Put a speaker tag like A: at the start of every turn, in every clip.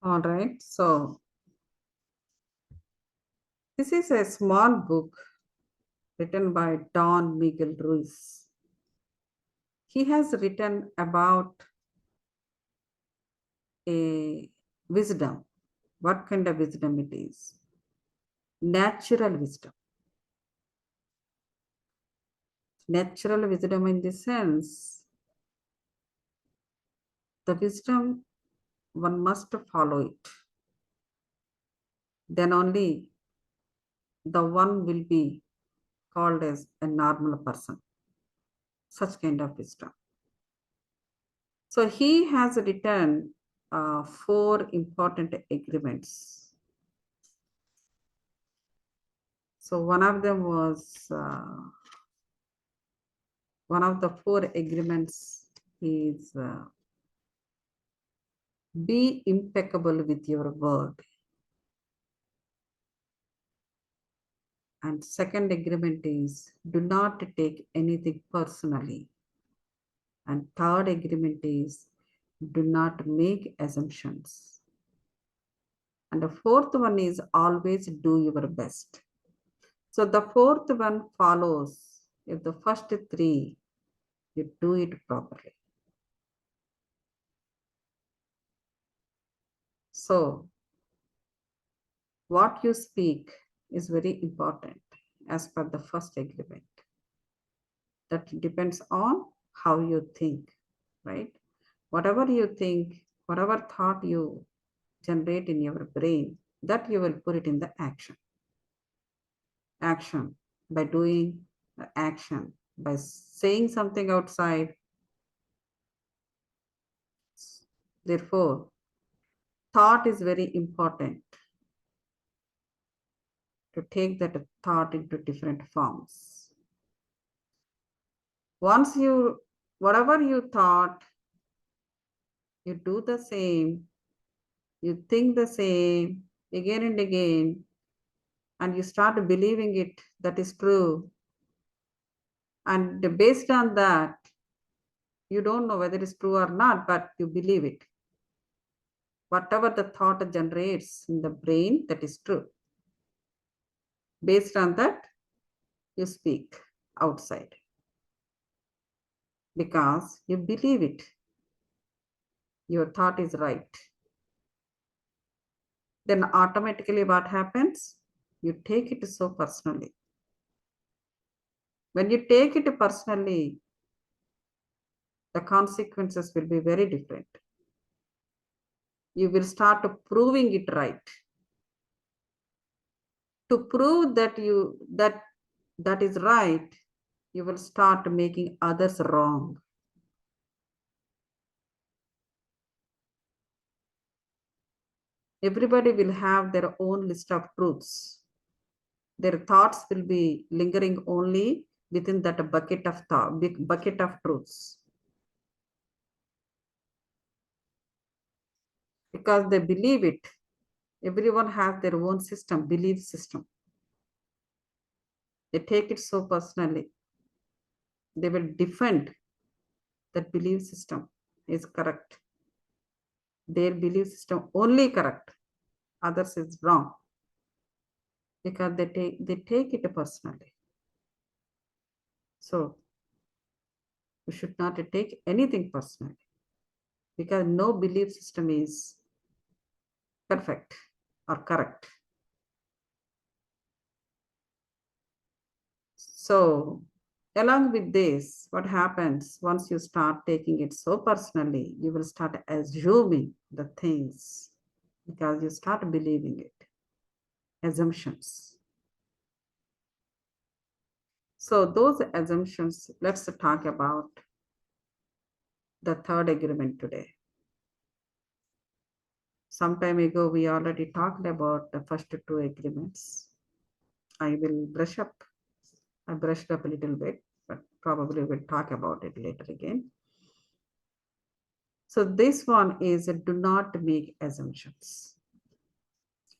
A: All right. So this is a small book written by Don Miguel Ruiz. He has written about a wisdom. What kind of wisdom it is? Natural wisdom. Natural wisdom in the sense, the wisdom one must follow it. Then only the one will be called as a normal person. Such kind of wisdom. So he has written four important agreements. So one of the four agreements is be impeccable with your word. And second agreement is do not take anything personally. And third agreement is do not make assumptions. And the fourth one is always do your best. So the fourth one follows if the first three you do it properly. So what you speak is very important as per the first agreement. That depends on how you think, right? Whatever you think, whatever thought you generate in your brain, that you will put it in the action. Action by doing action, by saying something outside. Therefore, thought is very important to take that thought into different forms. Once you, whatever you thought, you do the same, you think the same again and again, and you start believing it that is true. And based on that, you don't know whether it's true or not, but you believe it. Whatever the thought generates in the brain, that is true. Based on that, you speak outside because you believe it. Your thought is right. Then automatically what happens? You take it so personally. When you take it personally, the consequences will be very different. You will start proving it right. To prove that is right, you will start making others wrong. Everybody will have their own list of truths. Their thoughts will be lingering only within that bucket of thought, big bucket of truths. Because they believe it. Everyone has their own system, belief system. They take it so personally. They will defend that belief system is correct. Their belief system only correct. Others is wrong. Because they take it personally. So you should not take anything personally. Because no belief system is perfect or correct. So along with this, what happens once you start taking it so personally, you will start assuming the things because you start believing it. Assumptions. So those assumptions, let's talk about the third agreement today. Some time ago, we already talked about the first two agreements. I will brush up. I brushed up a little bit, but probably we'll talk about it later again. So this one is do not make assumptions.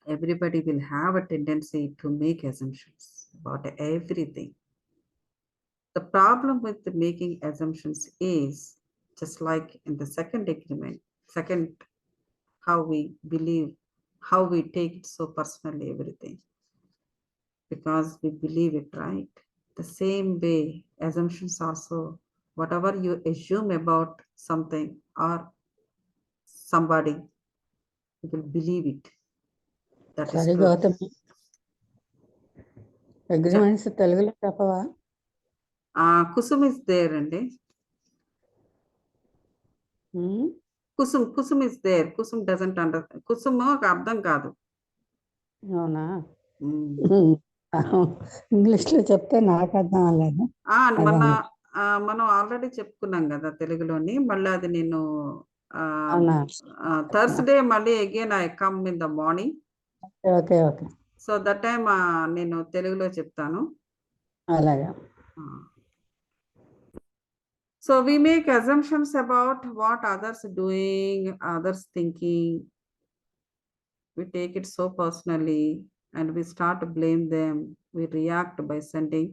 A: Everybody will have a tendency to make assumptions about everything. The problem with the making assumptions is just like in the second agreement, second how we believe, how we take it so personally, everything, because we believe it, right? The same way, assumptions also, whatever you assume about something or somebody, you will believe it. That is
B: Sorry,
A: true.
B: Gauthami. Agreements తెలుగులో చెప్పవా?
A: Kusum is there, and kusum is there. Kusum doesn't understand. Kusum అర్థం కాదు.
B: అవునా? ఇంగ్లీష్లో చెప్తే నాకు అర్థం అవ్వలేదు.
A: మనం ఆల్రెడీ చెప్పుకున్నాం కదా తెలుగులోని. మళ్ళీ అది నేను
B: అవునా?
A: థర్స్డే మళ్ళీ again I come in the morning.
B: Okay okay.
A: So that time నేను తెలుగులో చెప్తాను.
B: అలాగా.
A: So we make assumptions about what others doing, others thinking. We take it so personally and we start to blame them. We react by sending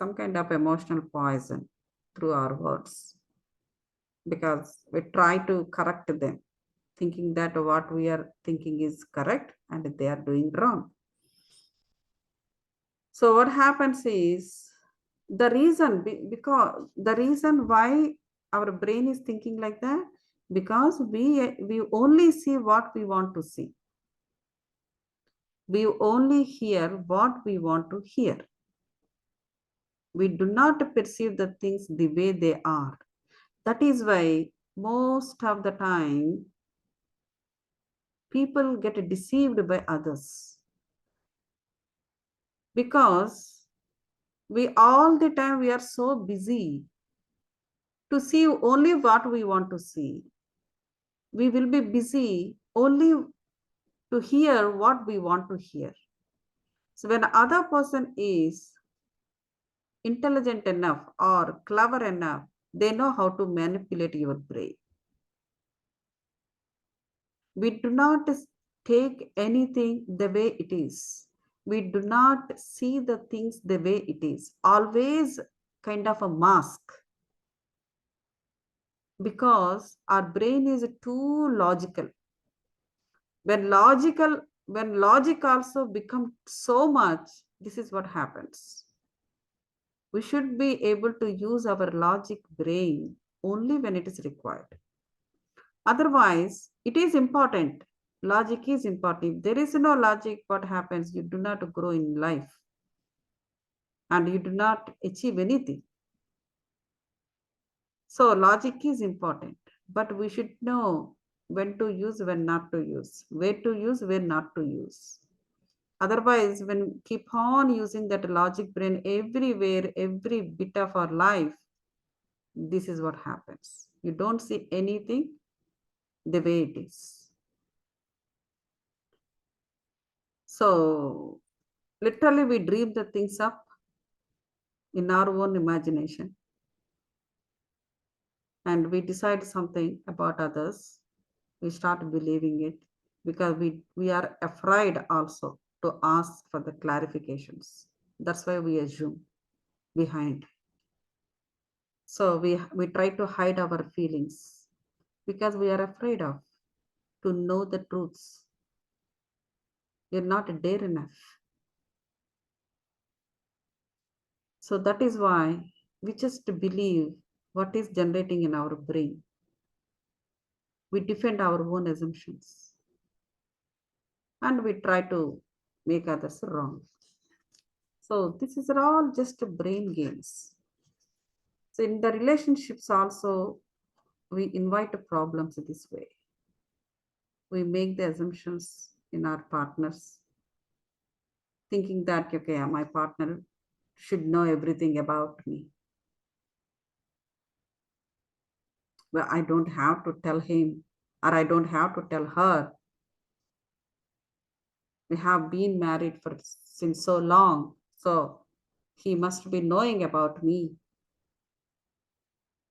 A: some kind of emotional poison through our words, because we try to correct them, thinking that what we are thinking is correct and they are doing wrong. So what happens is, the reason why our brain is thinking like that, because we only see what we want to see. We only hear what we want to hear. We do not perceive the things the way they are. That is why most of the time people get deceived by others, because we all the time we are so busy to see only what we want to see. We will be busy only to hear what we want to hear. So when other person is intelligent enough or clever enough, they know how to manipulate your brain. We do not take anything the way it is. We do not see the things the way it is. Always kind of a mask, because our brain is too logical. When logic also becomes so much, this is what happens. We should be able to use our logic brain only when it is required. Otherwise, it is important. Logic is important. If there is no logic, what happens? You do not grow in life and you do not achieve anything. So logic is important, but we should know when to use, when not to use, where to use, where not to use. Otherwise, when we keep on using that logic brain everywhere, every bit of our life, this is what happens. You don't see anything the way it is. So literally we dream the things up in our own imagination, and we decide something about others. We start believing it because we are afraid also to ask for the clarifications. That's why we assume behind. So we try to hide our feelings because we are afraid of to know the truths. We're not dare enough. So that is why we just believe what is generating in our brain. We defend our own assumptions and we try to make others wrong. So this is all just brain games. So in the relationships also, we invite problems this way. We make the assumptions in our partners, thinking that, okay, my partner should know everything about me. Well, I don't have to tell him, or I don't have to tell her. We have been married for since so long, so he must be knowing about me,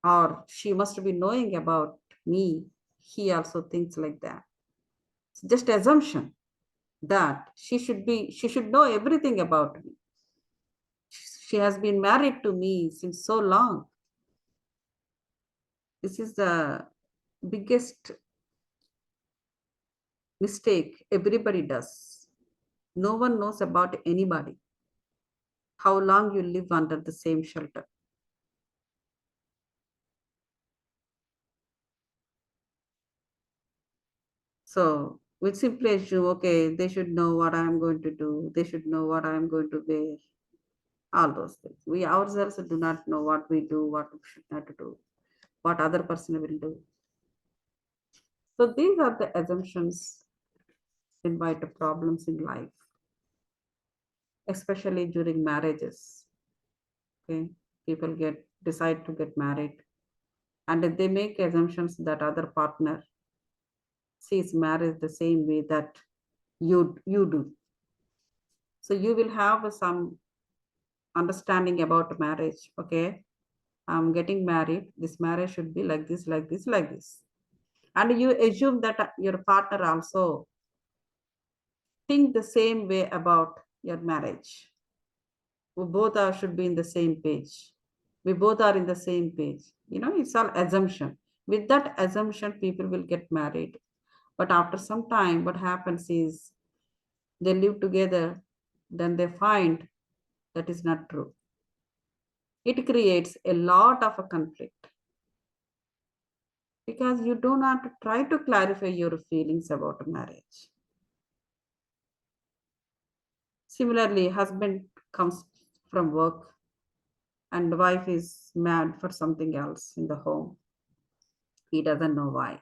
A: or she must be knowing about me. He also thinks like that. It's just assumption that she should know everything about me. She has been married to me since so long. This is the biggest mistake everybody does. No one knows about anybody, how long you live under the same shelter. So we simply assume, okay, they should know what I'm going to do, they should know what I'm going to wear, all those things. We ourselves do not know what we do, what we should not do, what other person will do. So these are the assumptions invite problems in life, especially during marriages. Okay, people decide to get married, and they make assumptions that other partner sees marriage the same way that you do. So you will have some understanding about marriage. Okay, I'm getting married. This marriage should be like this, like this, like this, and you assume that your partner also think the same way about your marriage. We both are should be in the same page. We both are in the same page. It's all assumption. With that assumption, people will get married. But after some time, what happens is they live together, then they find that is not true. It creates a lot of a conflict because you do not try to clarify your feelings about marriage. Similarly, husband comes from work and wife is mad for something else in the home. He doesn't know why.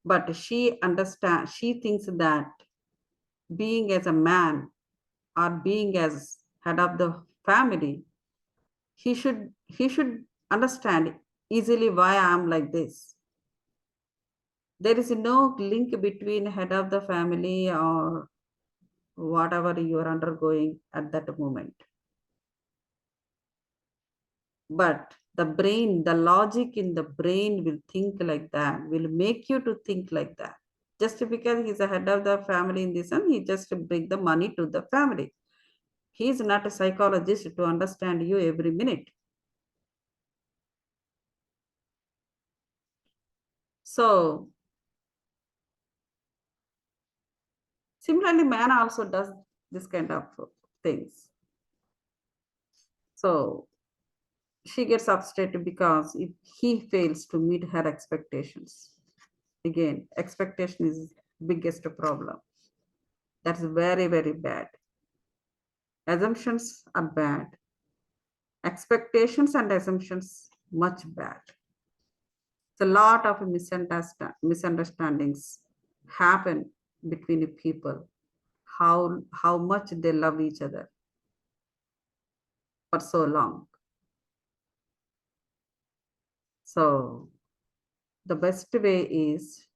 A: But she thinks that being as a man or being as head of the family, he should understand easily why I am like this. There is no link between head of the family or whatever you are undergoing at that moment. But the logic in the brain will think like that, will make you to think like that. Just because he's the head of the family in this and he just bring the money to the family. He is not a psychologist to understand you every minute. So similarly, man also does this kind of things. So she gets upset because if he fails to meet her expectations. Again, expectation is biggest problem. That's very, very bad. Assumptions are bad. Expectations and assumptions much bad. It's a lot of misunderstandings happen between people. How much they love each other for so long. So the best way is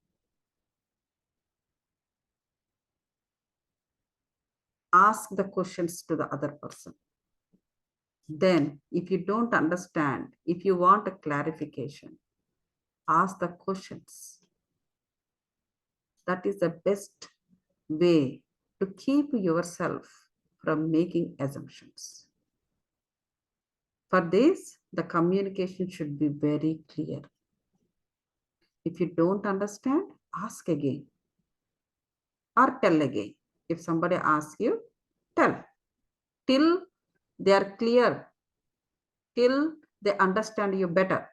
A: ask the questions to the other person. Then, if you don't understand, if you want a clarification, ask the questions. That is the best way to keep yourself from making assumptions. For this, the communication should be very clear. If you don't understand, ask again or tell again. If somebody asks you, tell till they are clear, till they understand you better.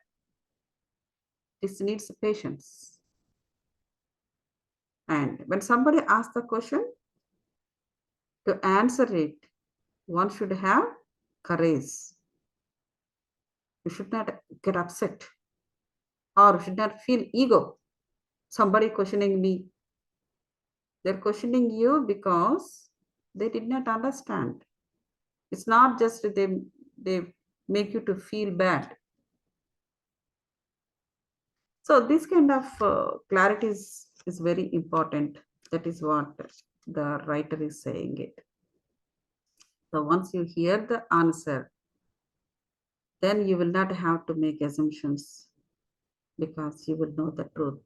A: This needs patience. And when somebody asks the question, to answer it, one should have courage. You should not get upset or should not feel ego. Somebody questioning me, they're questioning you because they did not understand. It's not just they make you to feel bad. So this kind of clarity is very important. That is what the writer is saying it. So once you hear the answer, then you will not have to make assumptions because you will know the truth.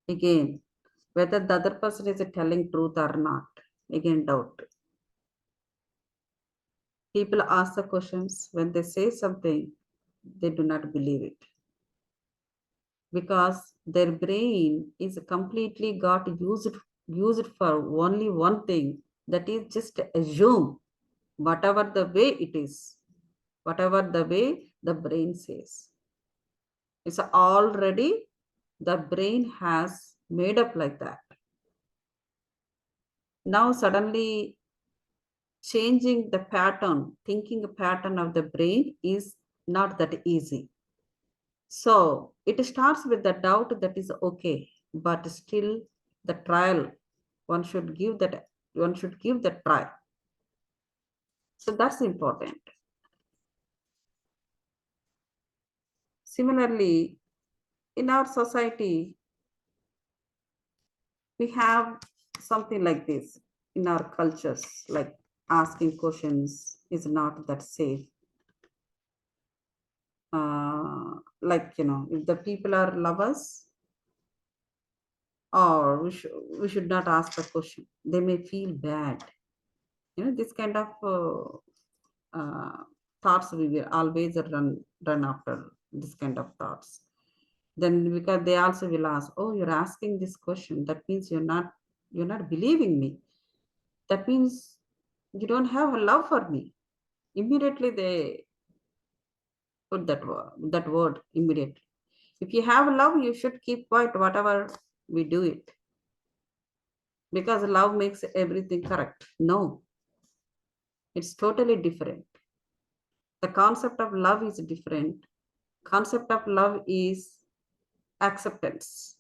A: Again, whether the other person is telling truth or not, again doubt. People ask the questions when they say something, they do not believe it. because their brain is completely got used for only one thing, that is just assume whatever the way it is, whatever the way the brain says. It's already the brain has made up like that. Now suddenly changing the pattern, thinking pattern of the brain is not that easy. So it starts with the doubt, that is okay, but still the trial, one should give that, one should give the try. So that's important. Similarly, in our society, we have something like this in our cultures, like asking questions is not that safe. Like, if the people are lovers, or we should not ask the question, they may feel bad. This kind of thoughts we will always run after, this kind of thoughts. Then because they also will ask, oh, you're asking this question, that means you're not believing me, that means you don't have a love for me. Immediately they put that word immediately. If you have love, you should keep quiet whatever we do it, because love makes everything correct. No, it's totally different. The concept of love is different. Concept of love is acceptance.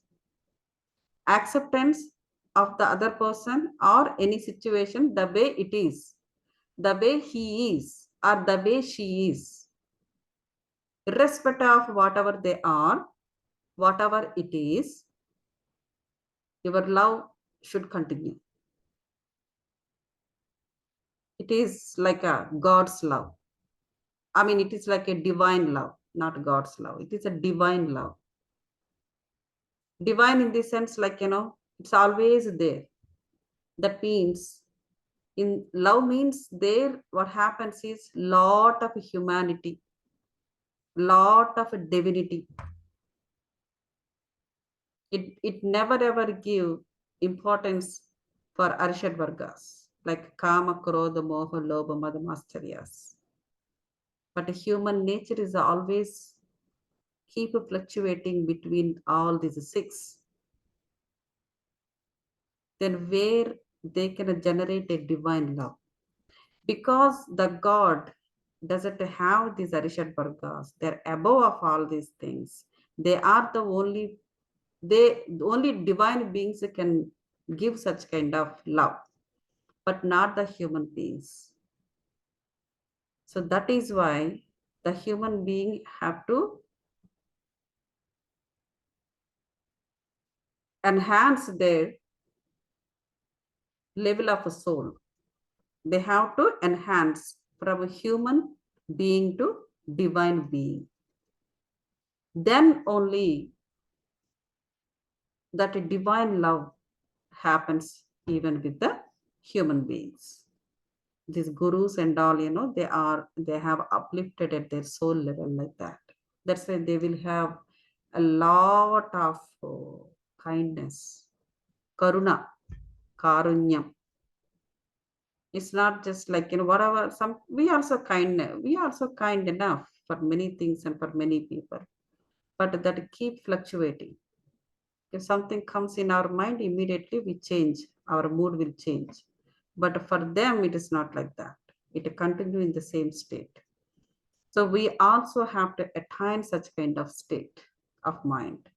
A: Acceptance of the other person or any situation the way it is, the way he is or the way she is, irrespective of whatever they are, whatever it is, your love should continue. It is like a God's love. I mean, it is like a divine love, not God's love. It is a divine love. Divine in the sense, like, it's always there. That means in love means there what happens is lot of humanity, lot of divinity. It never ever give importance for Arishad Vargas, like Kama, Krodha, Moha, Lobha, Madhamascharya's. But human nature is always keep fluctuating between all these six. Then where they can generate a divine love? Because the God doesn't have these Arishad Vargas. They're above of all these things. They are the only divine beings that can give such kind of love, but not the human beings. So that is why the human being have to enhance their level of a soul. They have to enhance from a human being to divine being. Then only that divine love happens even with the human beings. These gurus and all, they have uplifted at their soul level like that. That's why they will have a lot of kindness, karuna, karunyam. It's not just like, whatever, some, we also kind enough for many things and for many people, but that keep fluctuating. If something comes in our mind, immediately we change, our mood will change. But for them, it is not like that. It continue in the same state. So we also have to attain such kind of state of mind.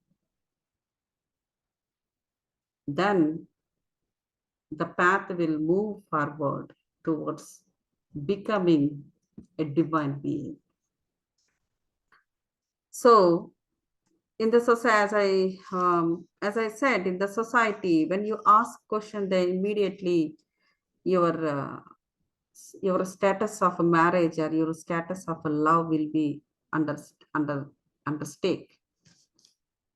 A: Then the path will move forward towards becoming a divine being. So in the society, as I said, in the society, when you ask question, then immediately your your status of a marriage or your status of a love will be under under under stake,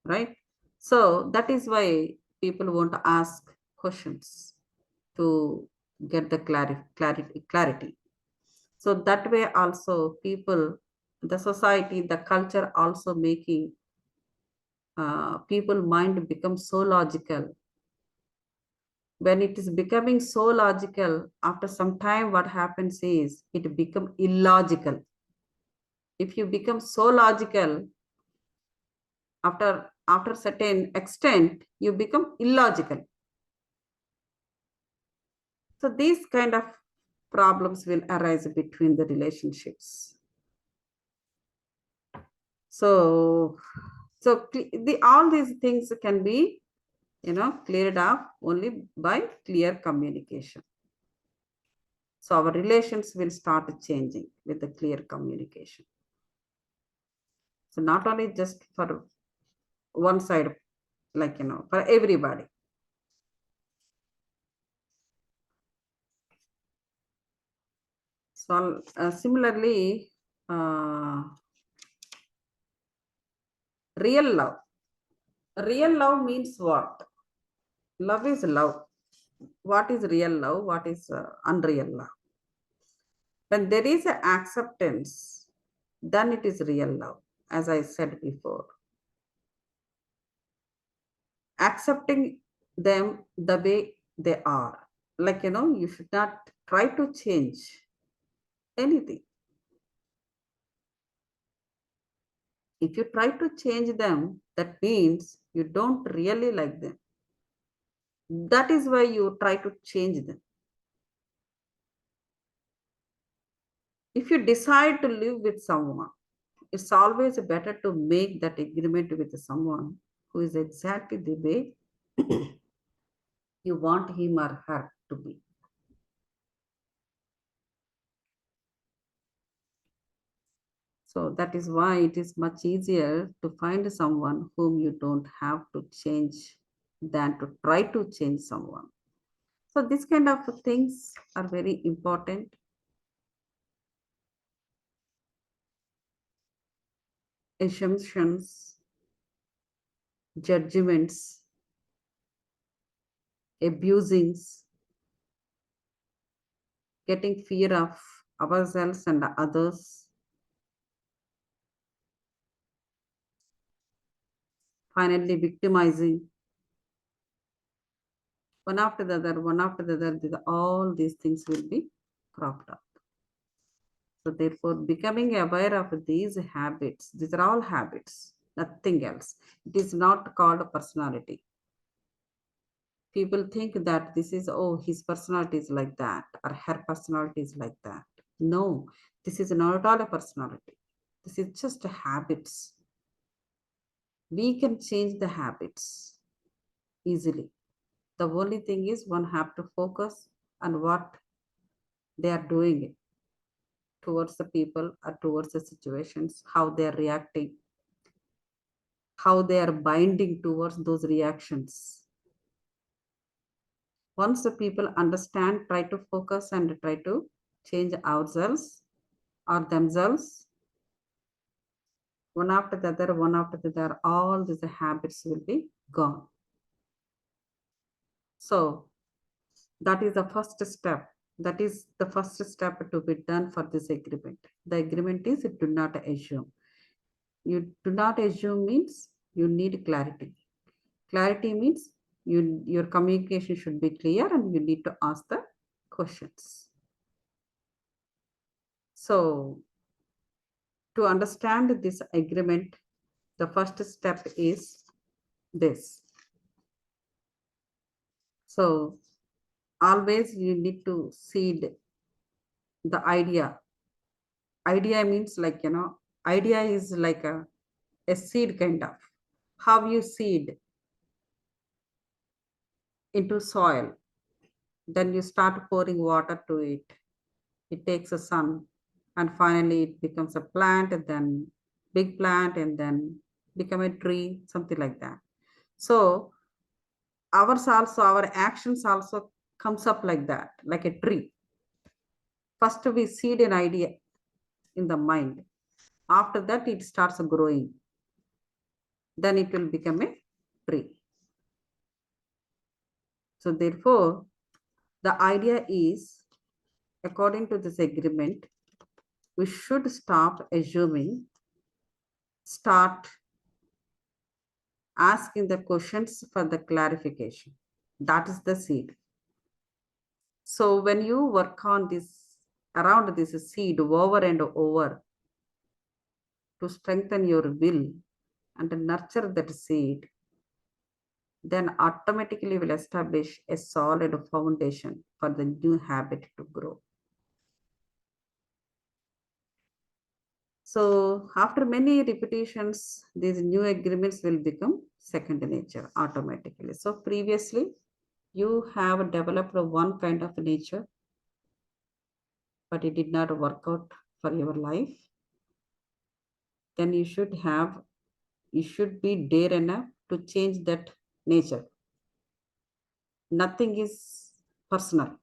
A: right? So that is why people want to ask questions to get the clarity. So that way also people, the society, the culture also making people mind becomes so logical. When it is becoming so logical, after some time, what happens is it become illogical. If you become so logical, after certain extent, you become illogical. So these kind of problems will arise between the relationships. So, all these things can be, cleared up only by clear communication. So our relations will start changing with the clear communication. So not only just for one side, like, for everybody. So similarly, real love. Real love means what? Love is love. What is real love? What is unreal love? When there is a acceptance, then it is real love, as I said before. Accepting them the way they are. Like, you should not try to change anything. If you try to change them, that means you don't really like them. That is why you try to change them. If you decide to live with someone, it's always better to make that agreement with someone who is exactly the way you want him or her to be. So that is why it is much easier to find someone whom you don't have to change than to try to change someone. So these kind of things are very important. Assumptions, judgments, abusings, getting fear of ourselves and others, finally victimizing, one after the other, one after the other, all these things will be cropped up. So therefore, becoming aware of these habits, these are all habits, nothing else. It is not called a personality. People think that this is, oh, his personality is like that, or her personality is like that. No, this is not at all a personality. This is just habits. We can change the habits easily. The only thing is one have to focus on what they are doing towards the people or towards the situations, how they are reacting, how they are binding towards those reactions. Once the people understand, try to focus and try to change ourselves or themselves, one after the other, one after the other, all these habits will be gone. So that is the first step. That is the first step to be done for this agreement. The agreement is do not assume. You do not assume means you need clarity. Clarity means your communication should be clear and you need to ask the questions. So to understand this agreement, the first step is this. So always you need to seed the idea. Idea means, like, idea is like a seed kind of. How you seed into soil, then you start pouring water to it. It takes a sun, and finally it becomes a plant, and then big plant, and then become a tree, something like that. So ours also, our actions also comes up like that, like a tree. First we seed an idea in the mind. After that it starts growing. Then it will become a tree. So therefore, the idea is, according to this agreement, we should stop assuming, start asking the questions for the clarification. That is the seed. So when you work on this, around this seed over and over to strengthen your will and to nurture that seed, then automatically will establish a solid foundation for the new habit to grow. So after many repetitions, these new agreements will become second nature automatically. So previously, you have developed one kind of nature, but it did not work out for your life. Then you should be dare enough to change that nature. Nothing is personal.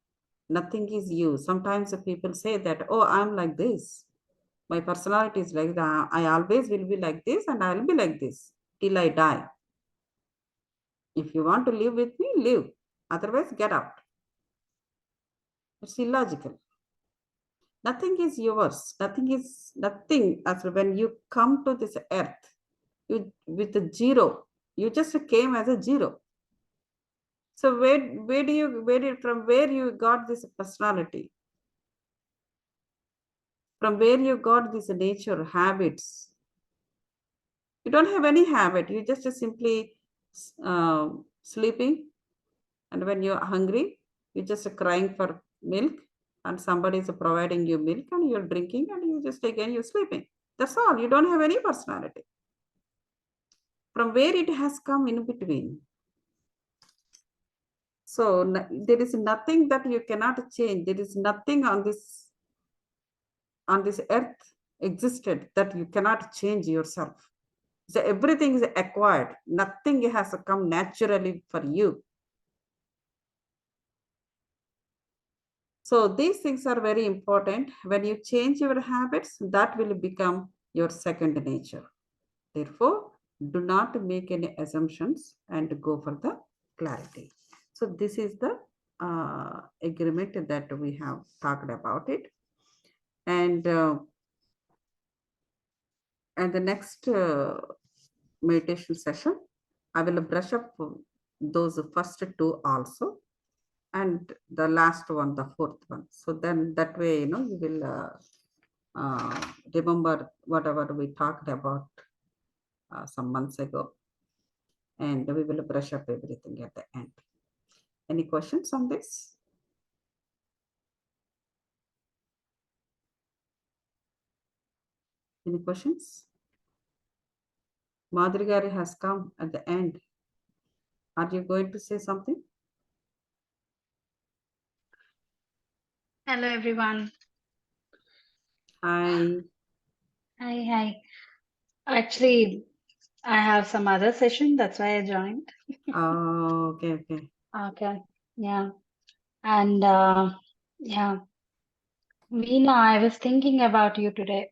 A: Nothing is you. Sometimes people say that, oh, I'm like this. My personality is like that. I always will be like this and I'll be like this till I die. If you want to live with me, live. Otherwise, get out. It's illogical. Nothing is yours. Nothing. As when you come to this earth, you with a zero, you just came as a zero. So from where you got this personality? From where you got this nature, habits? You don't have any habit. You just simply sleeping, and when you're hungry, you're just crying for milk, and somebody is providing you milk, and you're drinking, and you just again you're sleeping. That's all. You don't have any personality. From where it has come in between. So there is nothing that you cannot change. There is nothing on this earth existed that you cannot change yourself. So everything is acquired. Nothing has come naturally for you. So these things are very important. When you change your habits, that will become your second nature. Therefore, do not make any assumptions and go for the clarity. So this is the agreement that we have talked about it. And the next meditation session, I will brush up those first two also, and the last one, the fourth one. So then that way, you will remember whatever we talked about some months ago, and we will brush up everything at the end. Any questions on this? Any questions? Madhurigari has come at the end. Are you going to say something?
C: Hello, everyone.
A: Hi.
C: Hi. Actually, I have some other session. That's why I joined.
A: Oh, okay.
C: Okay. Yeah. And yeah, Veena, I was thinking about you today.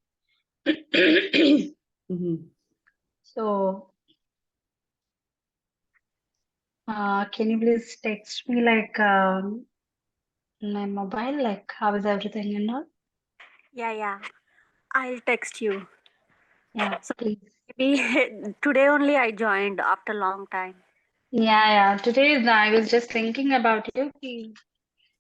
A: Mm-hmm.
C: So, can you please text me like my mobile, like how is everything and all?
D: Yeah. I'll text you.
C: Yeah,
D: So
C: please.
D: maybe today only I joined after long time.
C: Yeah. Today I was just thinking about you.